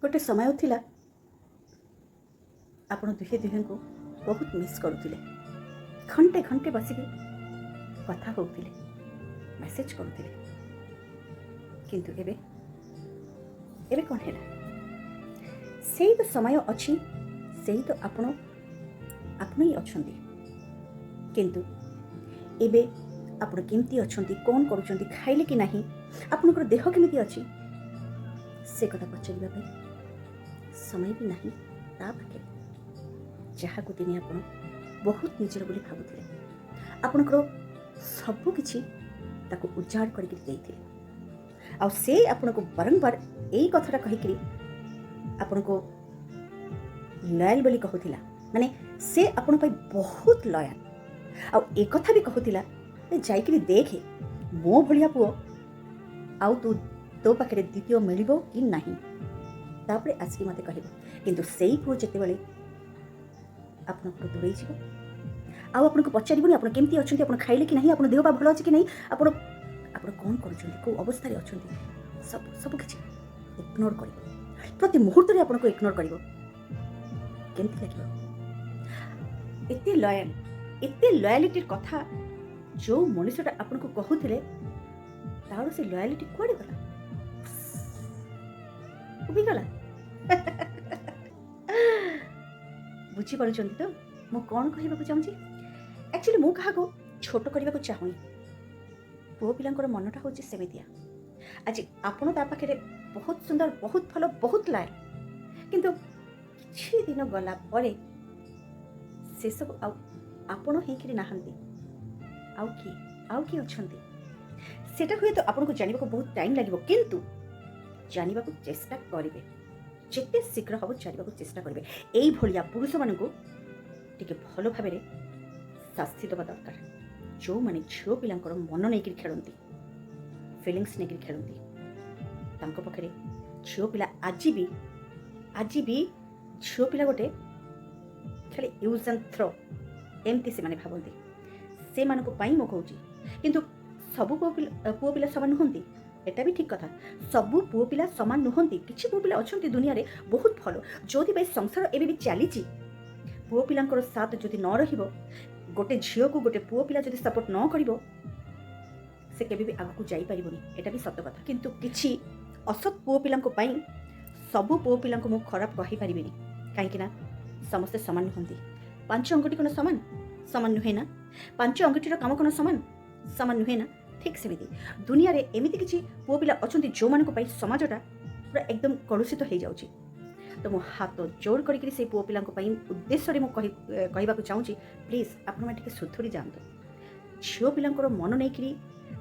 गोटे समय थिला आपण दुहे दुहे को बहुत मिस करुले घंटे घंटे बसिक कथा होते मेसेज करुले किंतु एबे एबे कौन है से तो समय अच्छी से तो आपण ही अच्छा किंतु एबे आपण केमती अच्छा कौन करुँच खाइले कि नहीं आपणकर देह केमी अच्छी से कथा पचार समय भी नहीं ता पाखे जहाँ को दिन आप बहुत निजर बोली भावुले आपणकर सबकि उजाड़ करके आ से आपण को बारंबार यही कथाटा कहीकि आपण को लयल बोली कहूला माने से आपण बहुत लयल आ कथा भी कहूला जाइकि देखे मो भलिया पुओ आउ तू तो पाखे द्वितीय मिल कि नहीं तापर आसिक मत कह किंतु से ही पुओ जिते बड़े आप दूरे आपन को पचारबनी आप केमती अच्छा आप खाइले कि नहीं आप देह भल अच्छे कि नहीं आप कौन कर अवस्था अच्छा सब सबकि इग्नोर कर प्रति मुहूर्त में आपको इग्नोर कर केमती लगे एत लयालिटी कथा जो मनुष्यटा आपन को कहूले तार से लयालिटी कुआड़े गला उबिगला बुझीपार तो मु कौन कहवाक चाहूँगी एक्चुअली मु क्या छोट करने को चाहूनी पुओ पिलांकर मनटा हूँ सेमितिया आज आपण ता पाखे बहुत सुंदर बहुत भल बहुत लाय किंतु किछि दिन गला परे से सब आपण होइकि नाहंती आउ किए अछंती सेटा हुए तो आपन को जानिबा को बहुत टाइम लागिबो किंतु जानिबा को चेष्टा करिवे जेते शीघ्र हम जानिबा को चेष्टा करिवे एई भलिया पुरुष मानकु टिके भलो भाबरे शास्ति देवा दरकार जो माने झियो पिलांकर मन नहीं खेलती फिलिंग्स नहीं खेलती तांको पाखरे झियो पिला आज भी झियो पिला गोटे खाली यूज एंड थ्रो एमती से माने भावती से मानक पाई मो कहूँ किंतु सबु पुओ पिला सामान नुहंती एटा भी ठीक कथा सबु पुओ पिला सामान नुहंती किछि पुओ पिला अछंती दुनिया रे बहुत भलो जोदि भाई संसार एबे भी चलीची पुओ पिलांकर साथ जदि न रहिबो गोटे झियो को गोटे पुओ पिला जदि सपोर्ट न करिबो से केबे भी आगु जाई परिबोनी एटा भी सत्य कथा किंतु किछि असत पुओ पिलांको पई सबु पुओ पिलांको मु खराब कहि परिबिनी काहेकि ना समस्त समान नुहंती पांच अंगुठी कोन समान समान नुहे ना पांच अंगुठीर काम कोन समान नुहे ना ठीक सेमिति दुनिया रे एमिति किछि पुओ पिला अछंती जो मानको पई समाजटा पूरा एकदम कलुषित हो जाउची तो मो हाथ जोड़ करके से पुओ पिलांको पई उद्देश्य मु कहबाक चाहूँगी प्लीज आपण माने सुधुरी जातु झियो पिलांकर मन नहीं करी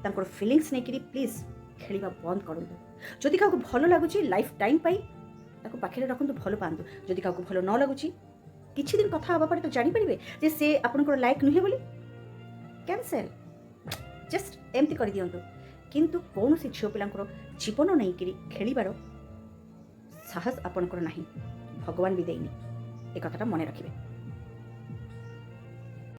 तांकर फिलिंग्स नहीं करी प्लीज खेलिबा बंद करंतु जदि काको भलो लागुची लाइफ टाइम पाई ताको पाखरे रखंतु भलो पांतु जदि काको भलो न लागुची किछि दिन कथा हबा पड़े तो जानि परिबे जे से आपनकर लाइक नुहे बोली कैंसल जस्ट एमती कर दियंतु किंतु कौन से झियो पिलांकर जीवन नहीं करी खेलिबार साहस आपनकर नहीं भगवान भी देनी ए कथाटा मन रखिबे।